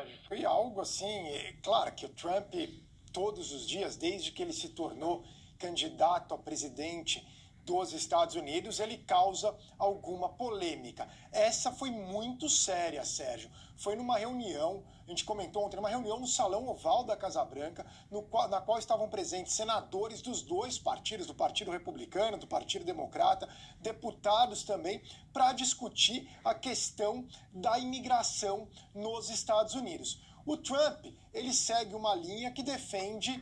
Sérgio. Foi algo assim, claro que o Trump, todos os dias, desde que ele se tornou candidato a presidente dos Estados Unidos, ele causa alguma polêmica. Essa foi muito séria, Sérgio. Foi numa reunião, a gente comentou ontem, numa reunião no Salão Oval da Casa Branca, na qual estavam presentes senadores dos dois partidos, do Partido Republicano, do Partido Democrata, deputados também, para discutir a questão da imigração nos Estados Unidos. O Trump, ele segue uma linha que defende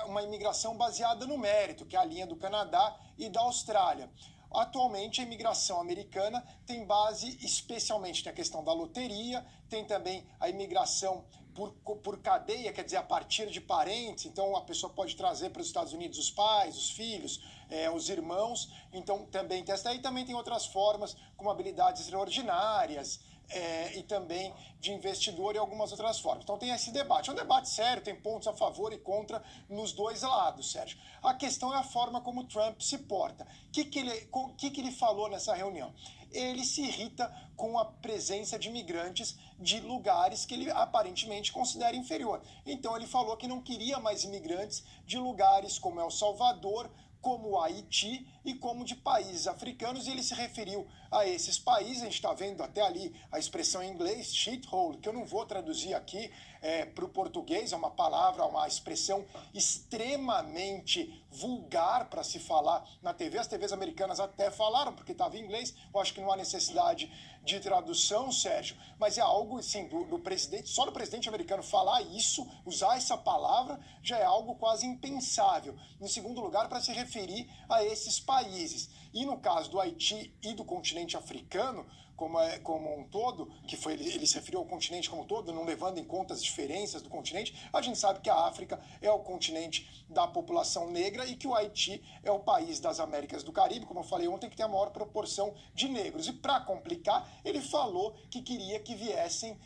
uma imigração baseada no mérito, que é a linha do Canadá e da Austrália. Atualmente, a imigração americana tem base especialmente na questão da loteria, tem também a imigração por cadeia, quer dizer, a partir de parentes. Então, a pessoa pode trazer para os Estados Unidos os pais, os filhos, os irmãos. Então, também tem essa. E também tem outras formas, como habilidades extraordinárias, e também de investidor e algumas outras formas. Então tem esse debate. É um debate sério, tem pontos a favor e contra nos dois lados, Sérgio. A questão é a forma como o Trump se porta. O que ele falou nessa reunião? Ele se irrita com a presença de imigrantes de lugares que ele aparentemente considera inferior. Então ele falou que não queria mais imigrantes de lugares como El Salvador, como o Haiti e como de países africanos, e ele se referiu a esses países. A gente está vendo até ali a expressão em inglês, shithole, que eu não vou traduzir aqui para o português, é uma palavra, uma expressão extremamente vulgar para se falar na TV. As TVs americanas até falaram, porque estava em inglês, eu acho que não há necessidade de tradução, Sérgio, mas é algo assim, do presidente, só do presidente americano falar isso, usar essa palavra, já é algo quase impensável. Em segundo lugar, para se referir a esses países. E no caso do Haiti e do continente africano, como um todo, ele se referiu ao continente como um todo, não levando em conta as diferenças do continente, a gente sabe que a África é o continente da população negra e que o Haiti é o país das Américas do Caribe, como eu falei ontem, que tem a maior proporção de negros. E para complicar, ele falou que queria que viessem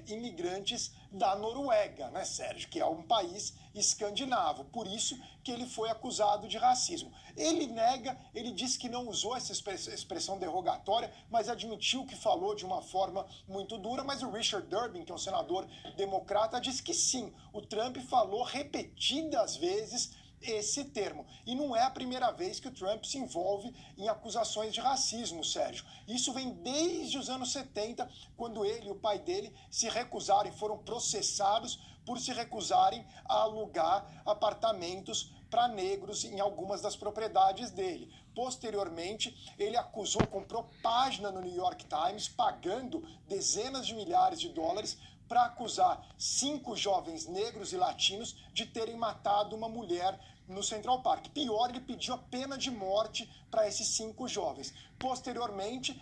imigrantes da Noruega, né, Sérgio, que é um país escandinavo. Por isso que ele foi acusado de racismo. Ele nega, ele disse que não usou essa expressão derrogatória, mas admitiu que falou de uma forma muito dura. Mas o Richard Durbin, que é um senador democrata, disse que sim, o Trump falou repetidas vezes esse termo. E não é a primeira vez que o Trump se envolve em acusações de racismo, Sérgio. Isso vem desde os anos 70, quando ele e o pai dele se recusaram e foram processados por se recusarem a alugar apartamentos para negros em algumas das propriedades dele. Posteriormente, ele acusou, comprou página no New York Times, pagando dezenas de milhares de dólares para acusar 5 jovens negros e latinos de terem matado uma mulher no Central Park. Pior, ele pediu a pena de morte para esses 5 jovens. Posteriormente,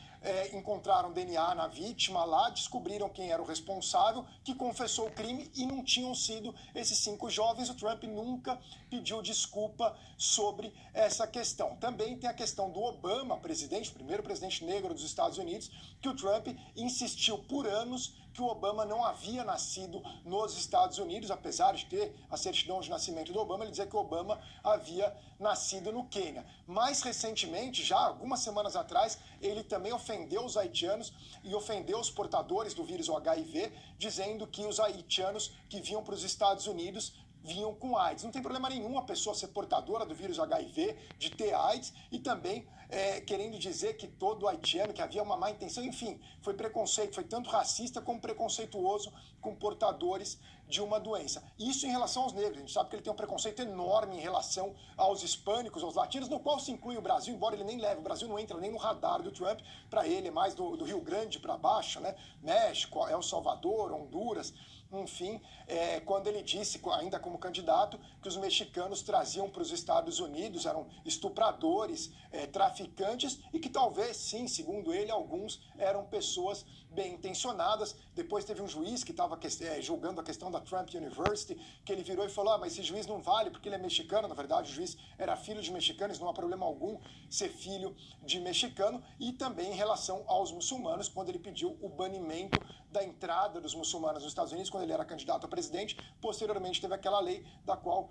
encontraram DNA na vítima lá, descobriram quem era o responsável, que confessou o crime, e não tinham sido esses 5 jovens. O Trump nunca pediu desculpa sobre essa questão. Também tem a questão do Obama, presidente, o primeiro presidente negro dos Estados Unidos, que o Trump insistiu por anos que o Obama não havia nascido nos Estados Unidos, apesar de ter a certidão de nascimento do Obama. Ele dizia que o Obama havia nascido no Quênia. Mais recentemente, já algumas semanas atrás, ele também ofendeu os haitianos e ofendeu os portadores do vírus HIV, dizendo que os haitianos que vinham para os Estados Unidos vinham com AIDS. Não tem problema nenhum a pessoa ser portadora do vírus HIV, de ter AIDS, e também querendo dizer que todo haitiano, que havia uma má intenção, enfim, foi preconceito, foi tanto racista como preconceituoso com portadores de uma doença. Isso em relação aos negros. A gente sabe que ele tem um preconceito enorme em relação aos hispânicos, aos latinos, no qual se inclui o Brasil, embora ele nem leve, o Brasil não entra nem no radar do Trump, para ele é mais do Rio Grande para baixo, né? México, El Salvador, Honduras, enfim, quando ele disse, ainda como candidato, que os mexicanos traziam para os Estados Unidos, eram estupradores, traficantes, e que talvez, sim, segundo ele, alguns eram pessoas bem intencionadas. Depois teve um juiz que estava julgando a questão da Trump University, que ele virou e falou, mas esse juiz não vale porque ele é mexicano. Na verdade, o juiz era filho de mexicanos, não há problema algum ser filho de mexicano. E também em relação aos muçulmanos, quando ele pediu o banimento da entrada dos muçulmanos nos Estados Unidos, quando ele era candidato a presidente. Posteriormente teve aquela lei da qual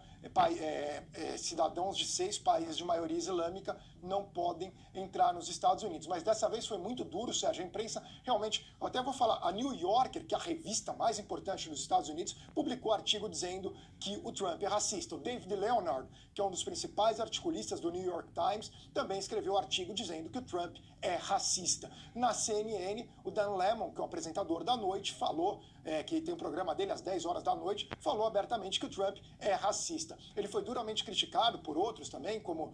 cidadãos de 6 países de maioria islâmica não podem entrar nos Estados Unidos. Mas dessa vez foi muito duro, Sérgio. A imprensa realmente Eu até vou falar, a New Yorker, que é a revista mais importante dos Estados Unidos, publicou um artigo dizendo que o Trump é racista. O David Leonard, que é um dos principais articulistas do New York Times, também escreveu um artigo dizendo que o Trump é racista. Na CNN, o Dan Lemon, que é o apresentador da noite, falou, que tem um programa dele às 10 horas da noite, falou abertamente que o Trump é racista. Ele foi duramente criticado por outros também, como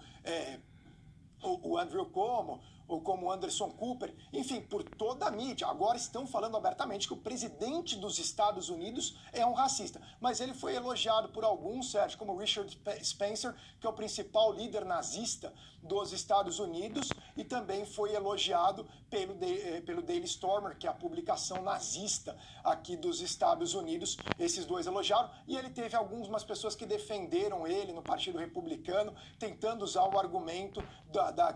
o Andrew Cuomo, ou como Anderson Cooper, enfim, por toda a mídia. Agora estão falando abertamente que o presidente dos Estados Unidos é um racista. Mas ele foi elogiado por alguns, Sérgio, como Richard Spencer, que é o principal líder nazista dos Estados Unidos, e também foi elogiado pelo Daily Stormer, que é a publicação nazista aqui dos Estados Unidos. Esses dois elogiaram, e ele teve algumas pessoas que defenderam ele no Partido Republicano, tentando usar o argumento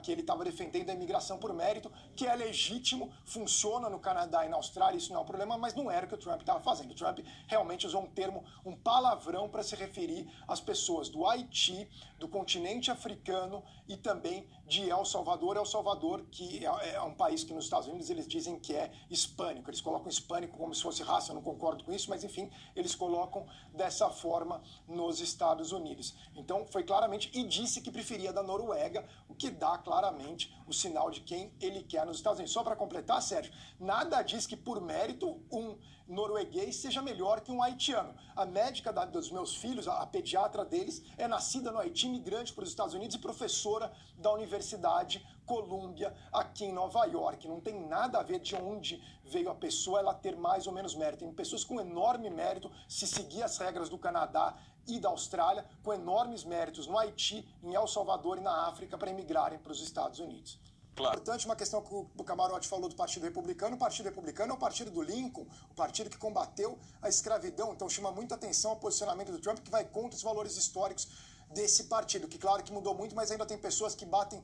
que ele estava defendendo a imigração por mérito, que é legítimo, funciona no Canadá e na Austrália, isso não é um problema, mas não era o que o Trump estava fazendo. O Trump realmente usou um termo, um palavrão para se referir às pessoas do Haiti, do continente africano e também de El Salvador. El Salvador, que é um país que nos Estados Unidos eles dizem que é hispânico. Eles colocam hispânico como se fosse raça, eu não concordo com isso, mas enfim, eles colocam dessa forma nos Estados Unidos. Então foi claramente, e disse que preferia da Noruega, o que dá claramente o sinal de quem ele quer nos Estados Unidos. Só para completar, Sérgio, nada diz que por mérito um norueguês seja melhor que um haitiano. A médica dos meus filhos, a pediatra deles, é nascida no Haiti, migrante para os Estados Unidos e professora da Universidade Columbia, aqui em Nova York. Não tem nada a ver de onde veio a pessoa, ela ter mais ou menos mérito. Tem pessoas com enorme mérito, se seguir as regras do Canadá e da Austrália, com enormes méritos no Haiti, em El Salvador e na África para emigrarem para os Estados Unidos. Claro. Importante uma questão que o Camarote falou do Partido Republicano. O Partido Republicano é o partido do Lincoln, o partido que combateu a escravidão. Então chama muita atenção o posicionamento do Trump, que vai contra os valores históricos desse partido, que claro que mudou muito, mas ainda tem pessoas que batem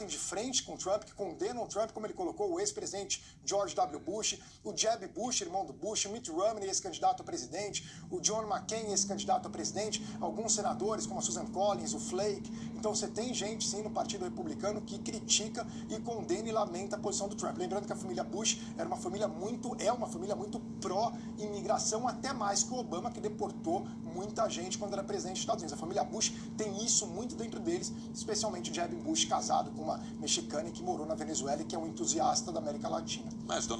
de frente com o Trump, que condenam o Trump, como ele colocou o ex-presidente George W. Bush, o Jeb Bush, irmão do Bush, o Mitt Romney, ex-candidato a presidente, o John McCain, ex-candidato a presidente, alguns senadores como a Susan Collins, o Flake. Então você tem gente, sim, no Partido Republicano que critica e condena e lamenta a posição do Trump. Lembrando que a família Bush é uma família muito pró-imigração, até mais que o Obama, que deportou muita gente quando era presidente dos Estados Unidos. A família Bush tem isso muito dentro deles, especialmente o Jeb Bush, casado com uma mexicana que morou na Venezuela e que é um entusiasta da América Latina. Mas, dona